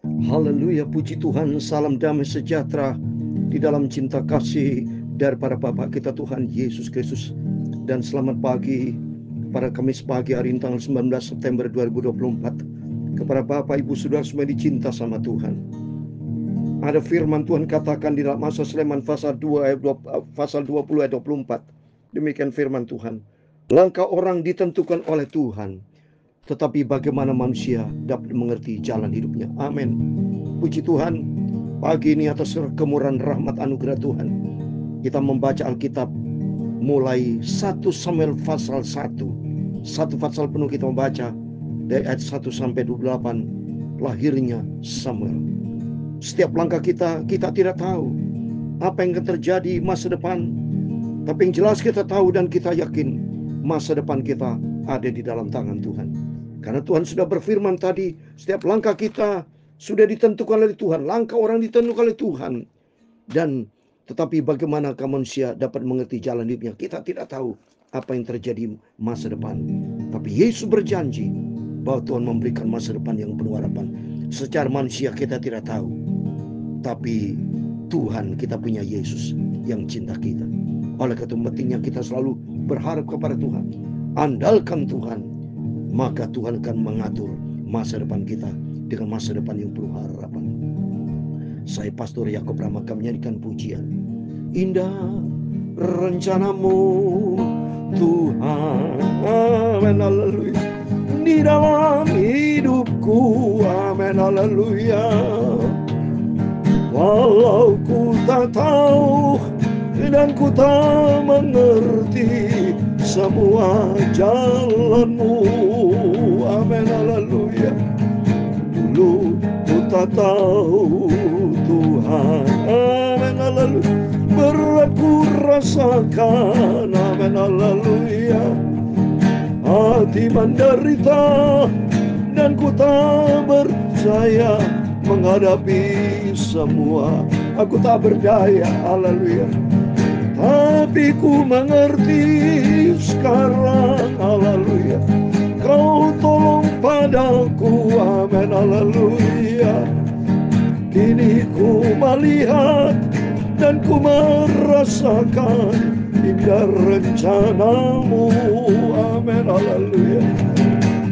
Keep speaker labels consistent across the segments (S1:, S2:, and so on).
S1: Haleluya, puji Tuhan, salam damai sejahtera di dalam cinta kasih daripada Bapa kita Tuhan Yesus Kristus. Dan selamat pagi pada Kamis pagi hari ini tanggal 19 September 2024. Kepada Bapak Ibu Saudara semua dicinta sama Tuhan. Ada firman Tuhan katakan di dalam Mazmur Sleman pasal 20 ayat 24. Demikian firman Tuhan. Langkah orang ditentukan oleh Tuhan, tetapi bagaimana manusia dapat mengerti jalan hidupnya. Amin. Puji Tuhan, pagi ini atas kemurahan rahmat anugerah Tuhan, kita membaca Alkitab mulai 1 Samuel pasal 1. Satu pasal penuh kita membaca dari ayat 1 sampai 28, lahirnya Samuel. Setiap langkah kita tidak tahu apa yang akan terjadi masa depan, tapi yang jelas kita tahu dan kita yakin masa depan kita ada di dalam tangan Tuhan. Karena Tuhan sudah berfirman tadi, setiap langkah kita sudah ditentukan oleh Tuhan. Langkah orang ditentukan oleh Tuhan. Dan tetapi bagaimana manusia dapat mengerti jalan hidupnya? Kita tidak tahu apa yang terjadi masa depan. Tapi Yesus berjanji bahwa Tuhan memberikan masa depan yang penuh harapan. Secara manusia kita tidak tahu. Tapi Tuhan, kita punya Yesus yang cinta kita. Oleh karena itu pentingnya kita selalu berharap kepada Tuhan. Andalkan Tuhan. Maka Tuhan akan mengatur masa depan kita dengan masa depan yang penuh harapan. Saya Pastor Yakob Ramakam menyanyikan pujian. Indah rencanamu Tuhan, amin haleluya, di dalam hidupku, amin haleluya. Walau ku tak tahu dan ku tak mengerti semua jalanmu, amin haleluya. Dulu ku tak tahu Tuhan, amin haleluya. Berat ku rasakan, amin haleluya. Hati menderita dan ku tak berdaya menghadapi semua. Aku tak berdaya, haleluya. Tapi ku mengerti sekarang, haleluya. Kau tolong padaku, amin haleluya. Kini ku melihat dan ku merasakan indah rencanamu, amin haleluya.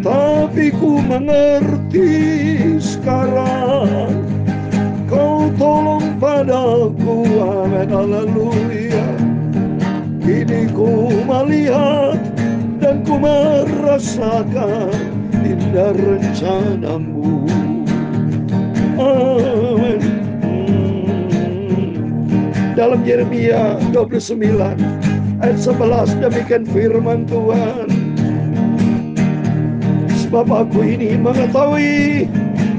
S1: Tapi ku mengerti sekarang, kau tolong padaku, amin haleluya. Kini ku melihat dan ku merasakan indah rencanamu, amin. Dalam Yeremia 29 ayat 11 demikian firman Tuhan. Sebab aku ini mengetahui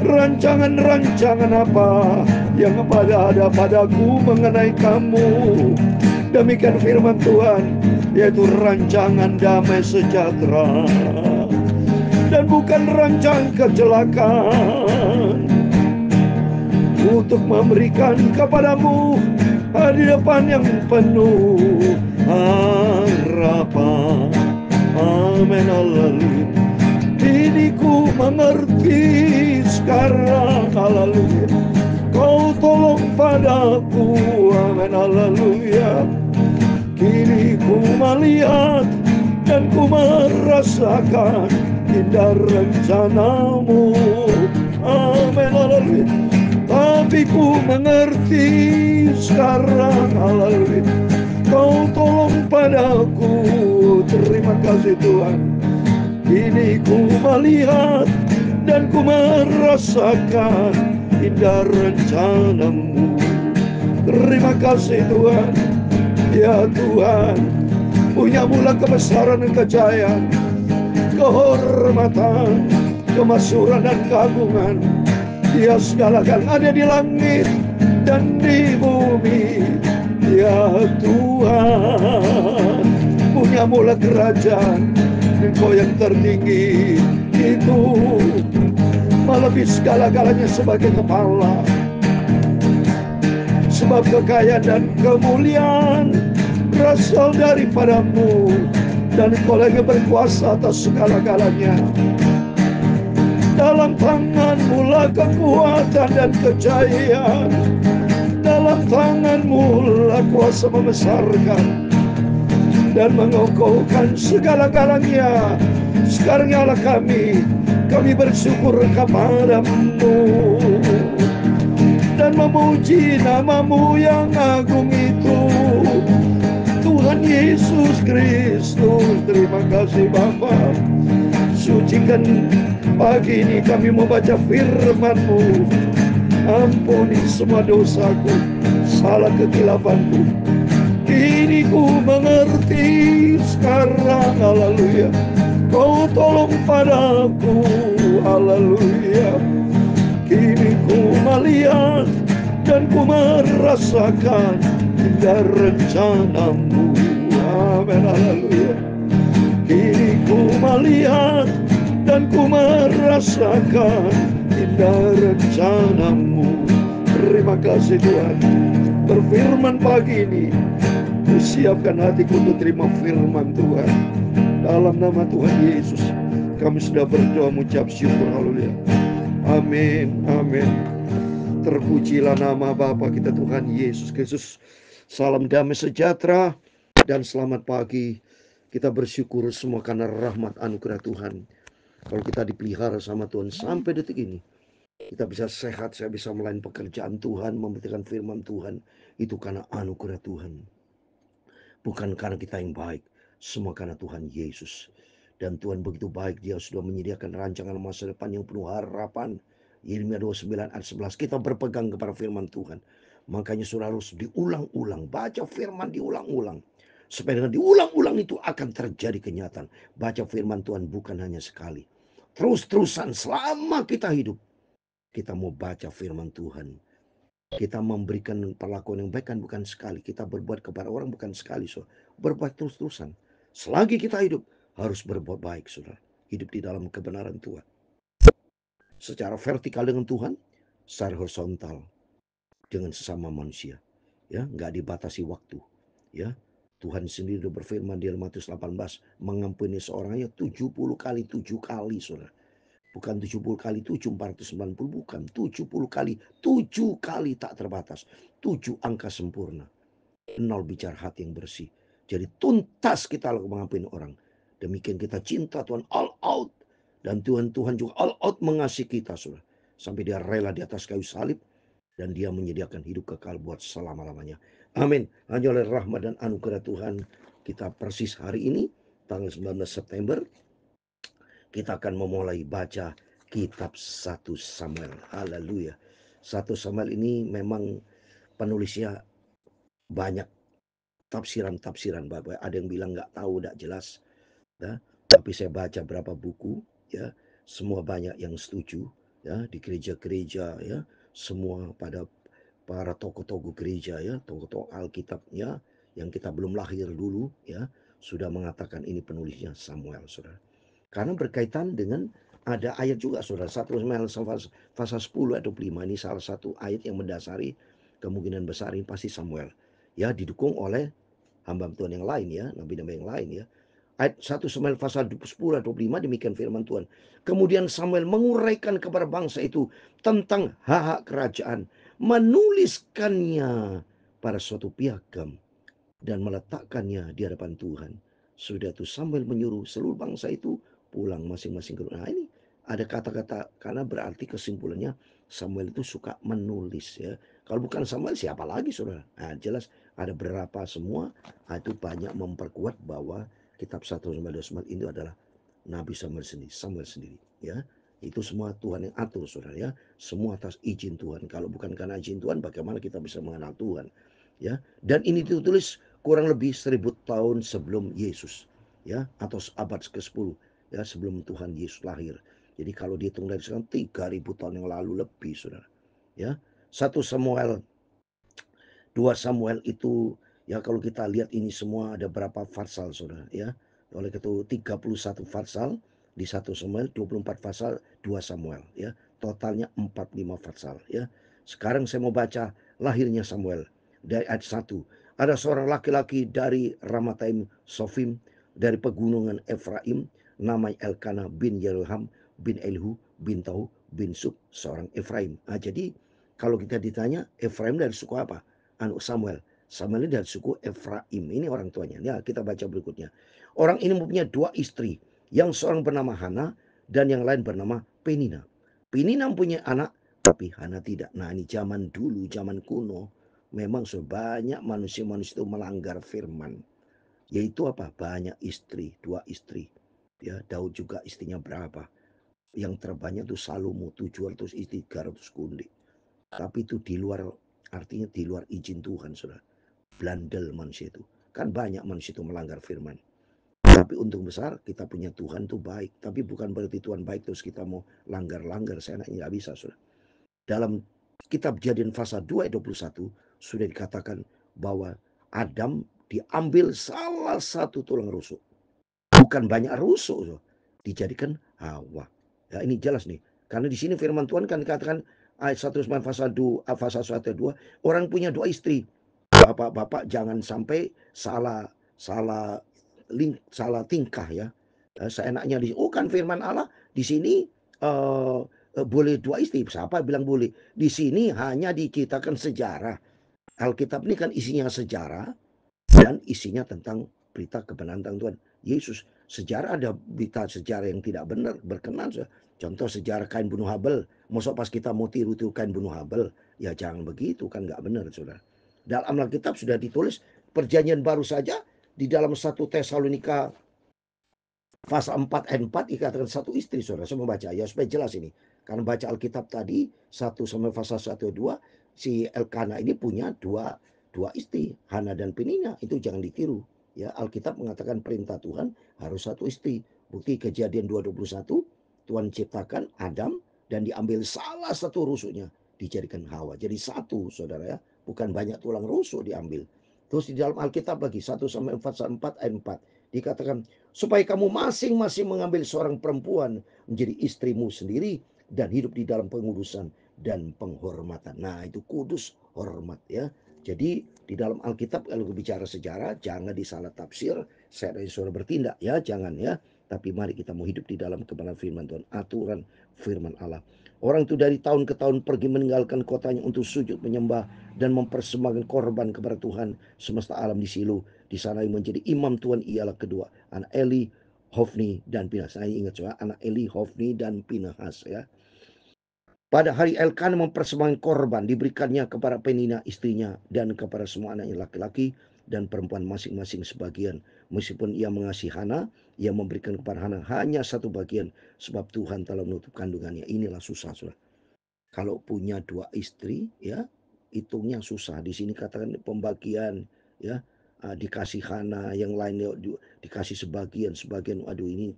S1: rancangan-rancangan apa yang ada padaku mengenai kamu. Demikian firman Tuhan, yaitu rancangan damai sejahtera dan bukan rancangan kecelakaan, untuk memberikan kepadamu hari depan yang penuh harapan, amin haleluya. Kini ku mengerti sekarang, haleluya. Kau tolong padaku, amin haleluya. Kini ku melihat dan ku merasakan indah rencanamu, amin haleluya. Tapi ku mengerti sekarang, haleluya. Kau tolong padaku, terima kasih Tuhan. Kini ku melihat dan ku merasakan indah rencanamu. Terima kasih Tuhan. Ya Tuhan, punya mula kebesaran dan kejayaan, kehormatan, kemasyhuran dan keagungan. Dia segalakan ada di langit dan di bumi. Ya Tuhan, punya mula kerajaan, Engkau yang tertinggi itu melebihi segala-galanya sebagai kepala. Sebab kekayaan dan kemuliaan berasal daripadamu, dan Engkau lagi berkuasa atas segala-galanya. Dalam tangan-Mu segala kekuatan dan kejayaan. Dalam tangan-Mu lah kuasa membesarkan dan mengokohkan segala-galanya. Sekarang ya Allah kami bersyukur kepadamu dan memuji nama-Mu yang agung itu, Tuhan Yesus Kristus. Terima kasih Bapa. Sucikan pagi ini kami membaca firman-Mu. Ampuni semua dosaku, salah kekilafanku. Kini ku mengerti sekarang, haleluya. Kau tolong padaku, haleluya. Kini ku melihat dan ku merasakan indah rencana-Mu. Amin, haleluya. Kini ku melihat dan ku merasakan indah rencana-Mu. Terima kasih Tuhan. Berfirman pagi ini, ku siapkan hatiku untuk terima firman Tuhan. Dalam nama Tuhan Yesus kami sudah berdoa mengucap syukur, haleluya. Amin, amin. Terpujilah nama Bapa kita Tuhan Yesus Kristus. Salam damai sejahtera dan selamat pagi. Kita bersyukur semua karena rahmat anugerah Tuhan. Kalau kita dipelihara sama Tuhan sampai detik ini, kita bisa sehat, saya bisa melayani pekerjaan Tuhan, memberikan firman Tuhan. Itu karena anugerah Tuhan. Bukan karena kita yang baik, semua karena Tuhan Yesus. Dan Tuhan begitu baik, Dia sudah menyediakan rancangan masa depan yang penuh harapan. Yeremia 29 ayat 11, kita berpegang kepada firman Tuhan. Makanya saudara harus diulang-ulang, baca firman diulang-ulang. Supaya dengan diulang-ulang itu akan terjadi kenyataan. Baca firman Tuhan bukan hanya sekali. Terus-terusan selama kita hidup. Kita mau baca firman Tuhan. Kita memberikan perlakuan yang baik kan bukan sekali. Kita berbuat kepada orang bukan sekali. So. Berbuat terus-terusan. Selagi kita hidup harus berbuat baik, saudara. Hidup di dalam kebenaran Tuhan. Secara vertikal dengan Tuhan, secara horizontal dengan sesama manusia. Ya, nggak dibatasi waktu. Ya, Tuhan sendiri sudah berfirman di Matius 18, mengampuni seorang ya 70 kali 7 kali, saudara. Bukan 70 kali 7, 490, bukan. 70 kali 7 kali tak terbatas. 7 angka sempurna. 0 bicara hati yang bersih. Jadi tuntas kita mengampuni orang. Demikian kita cinta Tuhan all out. Dan Tuhan juga all out mengasihi kita, saudara. Sampai Dia rela di atas kayu salib. Dan Dia menyediakan hidup kekal buat selama-lamanya. Amin. Hanya oleh rahmat dan anugerah Tuhan, kita persis hari ini, tanggal 19 September, kita akan memulai baca kitab 1 Samuel. Haleluya. 1 Samuel ini memang penulisnya banyak tafsiran-tafsiran. Bapak, ada yang bilang nggak tahu, nggak jelas. Ya. Tapi saya baca berapa buku, ya, semua banyak yang setuju, ya, di gereja-gereja, ya, semua pada para tokoh-tokoh gereja, ya, tokoh-tokoh Alkitabnya yang kita belum lahir dulu, ya, sudah mengatakan ini penulisnya Samuel, saudara. Karena berkaitan dengan ada ayat juga, saudara. 1 Samuel pasal 10 atau 5 ini salah satu ayat yang mendasari kemungkinan besar ini pasti Samuel. Ya, didukung oleh hamba Tuhan yang lain, ya, nabi-nabi yang lain, ya. Ayat 1 Samuel pasal 10 atau 5 demikian firman Tuhan. Kemudian Samuel menguraikan kepada bangsa itu tentang hak-hak kerajaan, menuliskannya pada suatu piagam dan meletakkannya di hadapan Tuhan. Sudah itu Samuel menyuruh seluruh bangsa itu pulang masing-masing ke rumah. Nah, ini ada kata-kata, karena berarti kesimpulannya Samuel itu suka menulis, ya. Kalau bukan Samuel siapa lagi, saudara? Nah, jelas ada beberapa semua. Nah, itu banyak memperkuat bahwa kitab 1 Samuel 2 Samuel ini adalah Nabi Samuel sendiri, ya. Itu semua Tuhan yang atur, saudara, ya. Semua atas izin Tuhan. Kalau bukan karena izin Tuhan, bagaimana kita bisa mengenal Tuhan, ya. Dan ini ditulis kurang lebih 1000 tahun sebelum Yesus, ya, atau abad ke-10, ya, sebelum Tuhan Yesus lahir. Jadi kalau dihitung dari sekarang 3000 tahun yang lalu lebih, saudara, ya. 1 Samuel 2 Samuel itu, ya, kalau kita lihat ini semua ada berapa pasal, saudara, ya. Oleh itu 31 pasal di 1 Samuel, 24 pasal 2 Samuel, ya. Totalnya 45 pasal, ya. Sekarang saya mau baca lahirnya Samuel dari ayat 1. Ada seorang laki-laki dari Ramataim Sofim, dari pegunungan Efraim, namanya Elkanah bin Yeroham bin Elihu, bin Sub, seorang Efraim. Jadi kalau kita ditanya Efraim dari suku apa? Samuel. Samuel ini dari suku Efraim. Ini orang tuanya. Ya, kita baca berikutnya. Orang ini mempunyai 2 istri. Yang seorang bernama Hana dan yang lain bernama Penina. Penina mempunyai anak, tapi Hana tidak. Nah, ini zaman dulu, zaman kuno. Memang banyak manusia-manusia itu melanggar firman. Yaitu apa? Banyak istri, 2 istri. Ya, Daud juga istrinya berapa? Yang terbanyak itu Salomo, 700 istri, 300 kundi. Tapi itu di luar, artinya di luar izin Tuhan, saudara. Blandel manusia itu. Kan banyak manusia itu melanggar firman. Tapi untung besar kita punya Tuhan itu baik. Tapi bukan berarti Tuhan baik terus kita mau langgar-langgar. Seenaknya nggak bisa, saudara. Dalam kitab Kejadian pasal 2 ayat 21 sudah dikatakan bahwa Adam diambil salah satu tulang rusuk. Bukan banyak rusuk, saudara. Dijadikan Hawa. Ya, ini jelas nih. Karena di sini firman Tuhan kan dikatakan ayat 1 pasal 2, pasal 1 ayat 2, orang punya 2 istri. Bapak-bapak jangan sampai salah tingkah ya. Seenaknya kan firman Allah di sini boleh 2 istri. Siapa bilang boleh? Di sini hanya diceritakan sejarah. Alkitab ini kan isinya sejarah dan isinya tentang berita kebenaran tentang Tuhan Yesus. Sejarah ada berita sejarah yang tidak benar berkenan. Contoh sejarah Kain bunuh Habel. Masuk pas kita mau tiru-tiru Kain bunuh Habel, ya jangan begitu, kan nggak benar, saudara. Dalam Alkitab sudah ditulis perjanjian baru saja di dalam 1 Tesalonika pasal 4 ayat 4 dikatakan 1 istri, saudara. Saya membaca ya supaya jelas ini. Karena baca Alkitab tadi 1 sampai pasal 1 2, si Elkana ini punya dua istri, Hana dan Penina. Itu jangan ditiru. Ya, Alkitab mengatakan perintah Tuhan harus 1 istri. Bukti Kejadian 2:21, Tuhan ciptakan Adam dan diambil salah satu rusuknya dijadikan Hawa. Jadi 1, saudara ya. Bukan banyak tulang rusuk diambil. Terus di dalam Alkitab lagi 1 sampai 4 ayat 4 dikatakan supaya kamu masing-masing mengambil seorang perempuan menjadi istrimu sendiri dan hidup di dalam pengudusan dan penghormatan. Nah, itu kudus, hormat ya. Jadi di dalam Alkitab kalau bicara sejarah jangan disalah tafsir. Saya dari suruh bertindak ya, jangan ya. Tapi mari kita mau hidup di dalam kebenaran firman Tuhan, aturan firman Allah. Orang itu dari tahun ke tahun pergi meninggalkan kotanya untuk sujud menyembah dan mempersembahkan korban kepada Tuhan semesta alam di Silo. Di sana yang menjadi imam Tuhan ialah kedua anak Eli, Hofni dan Pinehas. Saya ingat juga anak Eli, Hofni dan Pinehas ya. Pada hari Elkanah mempersembahkan korban diberikannya kepada Penina istrinya dan kepada semua anaknya laki-laki dan perempuan masing-masing sebagian. Meskipun ia mengasihi Hana, ia memberikan kepada Hana hanya 1 bagian sebab Tuhan telah menutup kandungannya. Inilah susah, saudara. Kalau punya 2 istri ya, hitungnya susah. Di sini katakan pembagian ya, dikasih Hana, yang lainnya dikasih sebagian. Aduh ini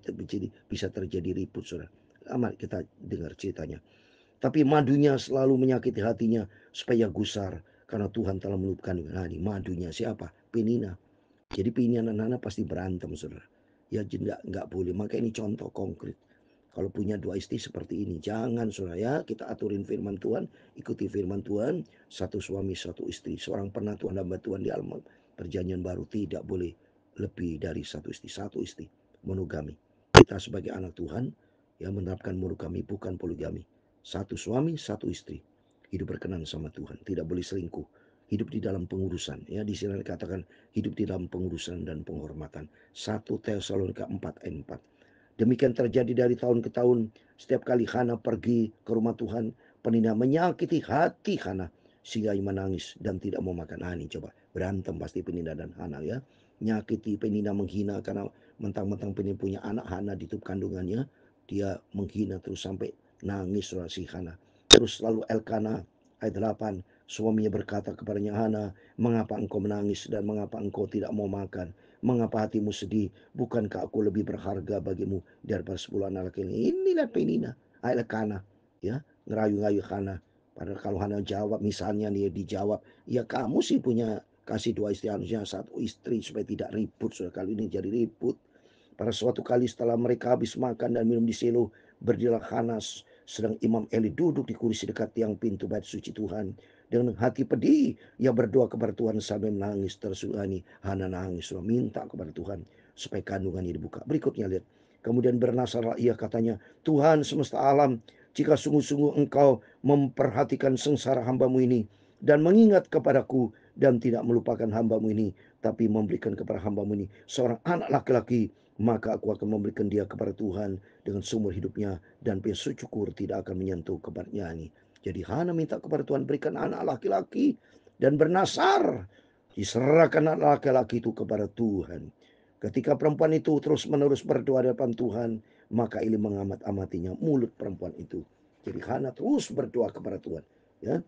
S1: bisa terjadi ribut, saudara. Mari kita dengar ceritanya. Tapi madunya selalu menyakiti hatinya supaya gusar karena Tuhan telah menutup kandungan. Nah, ini madunya siapa? Penina. Jadi Penina dan Hana pasti berantem, saudara. Ya enggak boleh. Maka ini contoh konkret. Kalau punya 2 istri seperti ini, jangan, saudara ya. Kita aturin firman Tuhan, ikuti firman Tuhan. 1 suami 1 istri. Seorang pernah Tuhan hamba Tuhan di alam perjanjian baru tidak boleh lebih dari 1 istri. 1 istri monogami. Kita sebagai anak Tuhan yang menerapkan monogami bukan poligami. 1 suami 1 istri. Hidup berkenan sama Tuhan. Tidak boleh selingkuh. Hidup di dalam pengurusan. Ya, di sini dikatakan hidup di dalam pengurusan dan penghormatan. 1 Tesalonika 4 ayat 4. Demikian terjadi dari tahun ke tahun. Setiap kali Hana pergi ke rumah Tuhan, Penina menyakiti hati Hana sehingga ia menangis dan tidak mau makan. Nah, ini coba berantem pasti Penina dan Hana ya. Nyakiti Penina, menghina karena mentang-mentang Penina punya anak, Hana ditutup kandungannya. Dia menghina terus sampai nangis si Hana. Terus lalu Elkana ayat 8, suaminya berkata kepadanya, Hana, mengapa engkau menangis dan mengapa engkau tidak mau makan? Mengapa hatimu sedih? Bukankah aku lebih berharga bagimu daripada 10 anak laki ini? Inilah Penina, Elkana, ya, ngerayu-ngayu Hana. Padahal kalau Hana jawab, misalnya nih dijawab, ya kamu sih punya kasih 2 istri, harusnya 1 istri supaya tidak ribut. Soal kali ini jadi ribut. Pada suatu kali setelah mereka habis makan dan minum di Silo, berdirilah Hana sedang Imam Eli duduk di kursi dekat tiang pintu bait suci Tuhan. Dengan hati pedih, ia berdoa kepada Tuhan sambil menangis tersungani. Hana nangis, minta kepada Tuhan supaya kandungannya dibuka. Berikutnya lihat, Kemudian bernasarlah ia katanya, Tuhan semesta alam, jika sungguh-sungguh engkau memperhatikan sengsara hambamu ini dan mengingat kepadaku dan tidak melupakan hambamu ini, tapi memberikan kepada hambamu ini seorang anak laki-laki, maka aku akan memberikan dia kepada Tuhan dengan seumur hidupnya dan bersyukur tidak akan menyentuh kepadanya ini. Jadi Hana minta kepada Tuhan berikan anak laki-laki dan bernasar. Diserahkan anak laki-laki itu kepada Tuhan. Ketika perempuan itu terus-menerus berdoa di depan Tuhan, maka Eli mengamat-amatinya mulut perempuan itu. Jadi Hana terus berdoa kepada Tuhan, ya.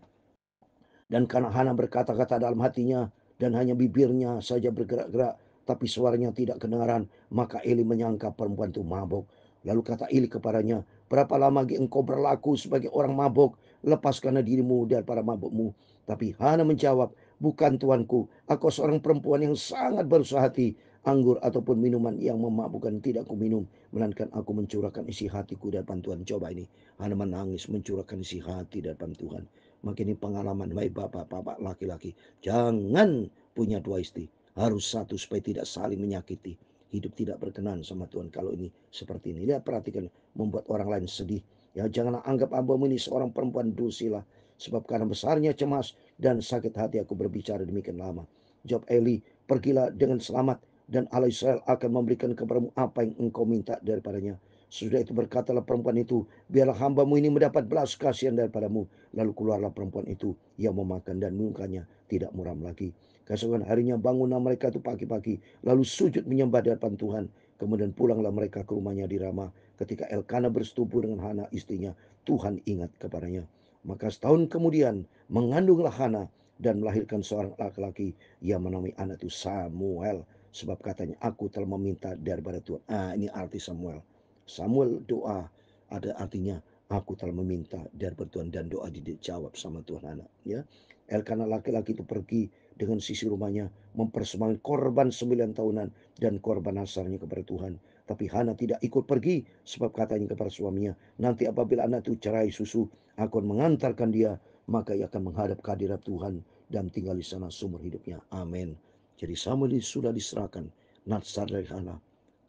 S1: Dan karena Hana berkata-kata dalam hatinya dan hanya bibirnya saja bergerak-gerak, tapi suaranya tidak kedengaran, maka Eli menyangka perempuan itu mabuk. Lalu kata Eli kepadanya, berapa lama lagi engkau berlaku sebagai orang mabuk? Lepaskanlah dirimu daripada mabukmu. Tapi Hana menjawab, bukan tuanku, aku seorang perempuan yang sangat berusaha hati. Anggur ataupun minuman yang memabukkan tidak aku minum, melainkan aku mencurahkan isi hatiku di depan Tuhan. Coba ini, Hana menangis mencurahkan isi hati di depan Tuhan. Makin ini pengalaman, baik bapak-bapak laki-laki, jangan punya dua istri, harus satu supaya tidak saling menyakiti. Hidup tidak berkenan sama Tuhan kalau ini seperti ini. Lihat, perhatikan, membuat orang lain sedih. Ya, janganlah anggap hambamu ini seorang perempuan dusila, sebab karena besarnya cemas dan sakit hati aku berbicara demikian lama. Jawab Eli, pergilah dengan selamat, dan Allah Israel akan memberikan kepadamu apa yang engkau minta daripadanya. Sudah itu berkatalah perempuan itu, biarlah hambamu ini mendapat belas kasihan daripadamu. Lalu keluarlah perempuan itu, ia memakan dan mukanya tidak muram lagi. Keesokan harinya bangunlah mereka itu pagi-pagi, lalu sujud menyembah di hadapan Tuhan. Kemudian pulanglah mereka ke rumahnya di Ramah. Ketika Elkana bersetubuh dengan Hana istrinya, Tuhan ingat kepadanya. Maka setahun kemudian mengandunglah Hana dan melahirkan seorang laki-laki. Ia menamai anak itu Samuel, sebab katanya aku telah meminta daripada Tuhan. Ini arti Samuel. Samuel doa, ada artinya aku telah meminta dari Tuhan, dan doa dijawab sama Tuhan anak. Ya, Elkana laki-laki itu pergi dengan sisi rumahnya mempersembahkan korban 9 tahunan dan korban nasarnya kepada Tuhan. Tapi Hana tidak ikut pergi, sebab katanya kepada suaminya, nanti apabila anak itu cerai susu, aku akan mengantarkan dia, maka ia akan menghadap kehadirat Tuhan dan tinggal di sana seumur hidupnya. Amin. Jadi Samuel sudah diserahkan nasar dari Hana,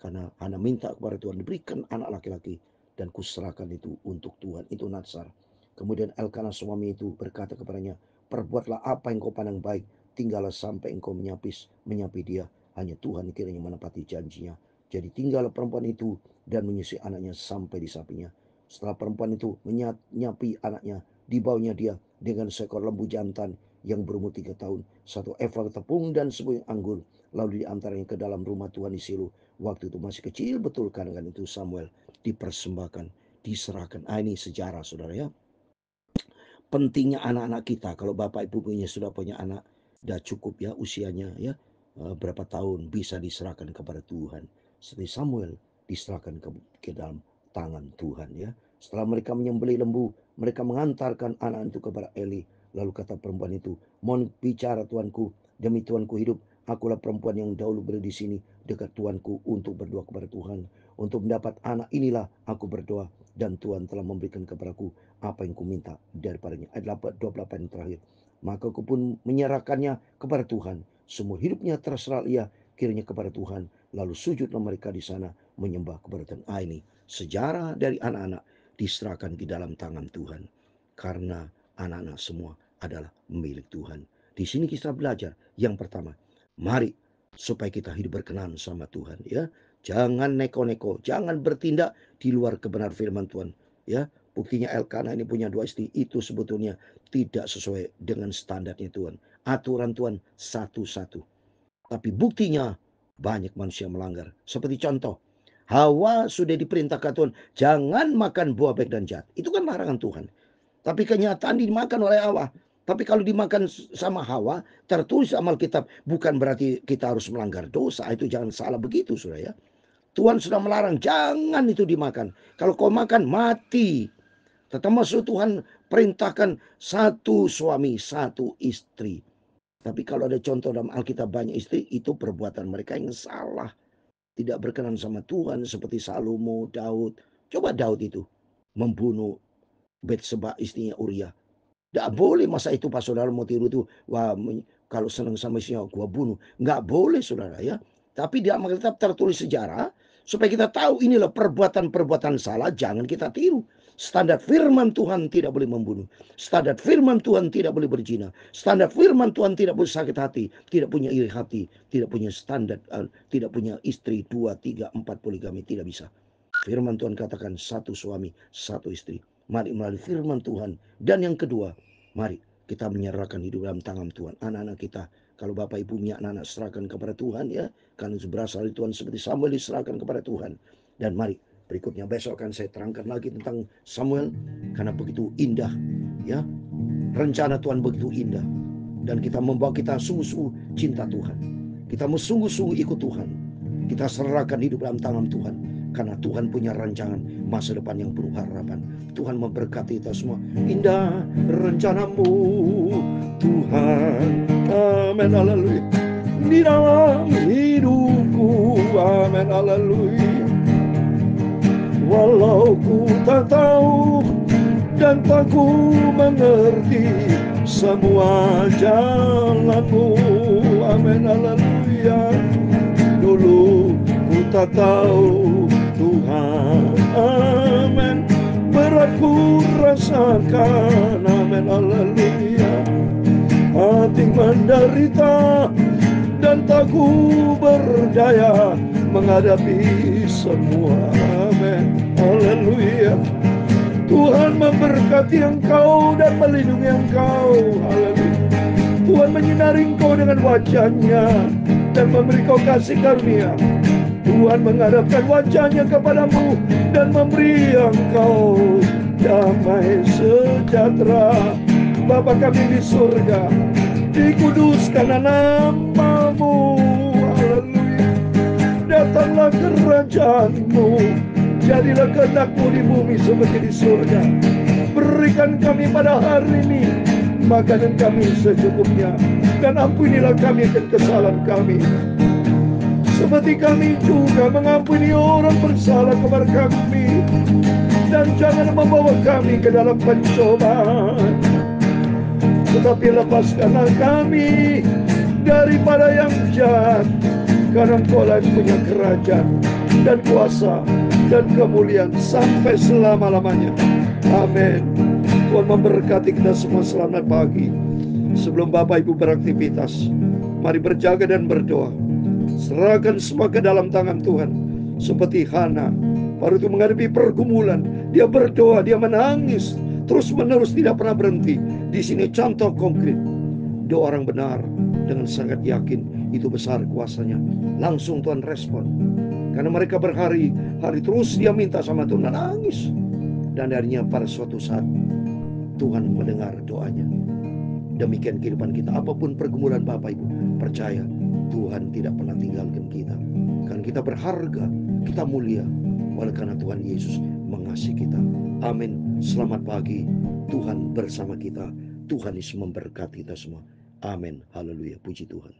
S1: karena Hana minta kepada Tuhan diberikan anak laki-laki, dan kuserahkan itu untuk Tuhan. Itu Natsar. Kemudian Elkana suami itu berkata kepadanya, perbuatlah apa yang kau pandang baik, tinggallah sampai engkau menyapi dia. Hanya Tuhan kiranya menepati janjinya. Jadi tinggallah perempuan itu dan menyusui anaknya sampai disapinya. Setelah perempuan itu menyapi anaknya, dibawanya dia dengan seekor lembu jantan yang berumur 3 tahun, 1 eva tepung dan sebuah anggur, lalu diantaranya ke dalam rumah Tuhan di Silo. Waktu itu masih kecil betul kan itu Samuel, dipersembahkan, diserahkan. Ini sejarah, saudara, ya. Pentingnya anak-anak kita, kalau bapak ibu punya sudah punya anak, sudah cukup ya usianya, ya berapa tahun, bisa diserahkan kepada Tuhan. Seperti Samuel diserahkan ke dalam tangan Tuhan, ya. Setelah mereka menyembelih lembu, mereka mengantarkan anak itu kepada Eli. Lalu kata perempuan itu, mohon bicara tuanku, demi tuanku hidup, akulah perempuan yang dahulu berada di sini dekat tuanku untuk berdoa kepada Tuhan. Untuk mendapat anak inilah aku berdoa, dan Tuhan telah memberikan kepadaku apa yang kuminta daripadanya. Ayat 28 terakhir. Maka aku pun menyerahkannya kepada Tuhan. Semua hidupnya terserah ia kiranya kepada Tuhan. Lalu sujudlah mereka di sana menyembah kepada Tuhan. Ini sejarah dari anak-anak diserahkan di dalam tangan Tuhan. Karena anak-anak semua adalah milik Tuhan. Di sini kita belajar yang pertama, mari supaya kita hidup berkenan sama Tuhan, ya. Jangan neko-neko, jangan bertindak di luar kebenaran firman Tuhan, ya. Buktinya Elkana ini punya 2 istri, itu sebetulnya tidak sesuai dengan standarnya Tuhan. Aturan Tuhan satu-satu. Tapi buktinya banyak manusia melanggar. Seperti contoh, Hawa sudah diperintahkan Tuhan, jangan makan buah baik dan jahat. Itu kan larangan Tuhan. Tapi kenyataan dimakan oleh Hawa. Tapi kalau dimakan sama Hawa, tertulis amal kitab, bukan berarti kita harus melanggar dosa. Itu jangan salah begitu, saudara, ya. Tuhan sudah melarang, jangan itu dimakan. Kalau kau makan, mati. Termasuk Tuhan perintahkan satu suami, satu istri. Tapi kalau ada contoh dalam Alkitab banyak istri, itu perbuatan mereka yang salah. Tidak berkenan sama Tuhan, seperti Salomo, Daud. Coba Daud itu membunuh Betseba istrinya Uria. Tidak boleh masa itu pas saudara mau tiru itu, wah kalau senang sama istrinya gua bunuh. Nggak boleh, saudara, ya. Tapi di Alkitab tertulis sejarah, Supaya kita tahu inilah perbuatan-perbuatan salah, jangan kita tiru. Standar firman Tuhan tidak boleh membunuh. Standar firman Tuhan tidak boleh berzina. Standar firman Tuhan tidak boleh sakit hati. Tidak punya iri hati. Tidak punya standar. Tidak punya istri 2, 3, 4 poligami. Tidak bisa. Firman Tuhan katakan satu suami, satu istri. Mari melalui firman Tuhan. Dan yang kedua, mari kita menyerahkan hidup dalam tangan Tuhan. Anak-anak kita, kalau Bapak Ibu punya anak-anak, serahkan kepada Tuhan ya. Karena itu berasal dari Tuhan, seperti Samuel diserahkan kepada Tuhan. Dan mari berikutnya besok akan saya terangkan lagi tentang Samuel, karena begitu indah ya. Rencana Tuhan begitu indah, dan kita membawa kita sungguh-sungguh cinta Tuhan. Kita mau sungguh-sungguh ikut Tuhan. Kita serahkan hidup dalam tangan Tuhan, karena Tuhan punya rancangan masa depan yang penuh harapan. Tuhan memberkati kita semua. Indah rencanamu Tuhan. Amin, haleluya. Di dalam hidupku, amin, haleluya. Walau ku tak tahu dan tak ku mengerti semua jalanmu, amin, haleluya. Dulu ku tak tahu Tuhan, amin, berat ku rasakan, amin, haleluya. Hati menderita dan tak ku berdaya menghadapi semua, amin, haleluya. Tuhan memberkati engkau dan melindungi engkau, haleluya. Tuhan menyinari engkau dengan wajah-Nya dan memberi kau kasih karunia. Tuhan menghadapkan wajah-Nya kepadamu dan memberi engkau damai sejahtera. Bapa kami di surga, dikuduskanlah nama-Mu, haleluya. Datanglah kerajaan-Mu, jadilah kehendak-Mu di bumi seperti di surga. Berikan kami pada hari ini makanan kami secukupnya, dan ampunilah kami akan kesalahan kami, seperti kami juga mengampuni orang bersalah kepada kami. Dan jangan membawa kami ke dalam pencobaan, tetapi lepaskanlah kami daripada yang jahat, karena Engkau-lah yang punya kerajaan dan kuasa dan kemuliaan sampai selama-lamanya. Amin. Tuhan memberkati kita semua. Selamat pagi. Sebelum Bapak Ibu beraktivitas, mari berjaga dan berdoa. Serahkan semua ke dalam tangan Tuhan. Seperti Hana, baru itu menghadapi pergumulan, dia berdoa, dia menangis terus menerus, tidak pernah berhenti. Di sini contoh konkret doa orang benar dengan sangat yakin, itu besar kuasanya. Langsung Tuhan respon, karena mereka berhari-hari terus dia minta sama Tuhan, nangis. Dan akhirnya pada suatu saat Tuhan mendengar doanya. Demikian kehidupan kita, apapun pergumulan Bapak Ibu, percaya Tuhan tidak pernah tinggalkan kita. Karena kita berharga, kita mulia, oleh karena Tuhan Yesus mengasihi kita. Amin. Selamat pagi. Tuhan bersama kita. Tuhan Yesus memberkati kita semua. Amin. Haleluya. Puji Tuhan.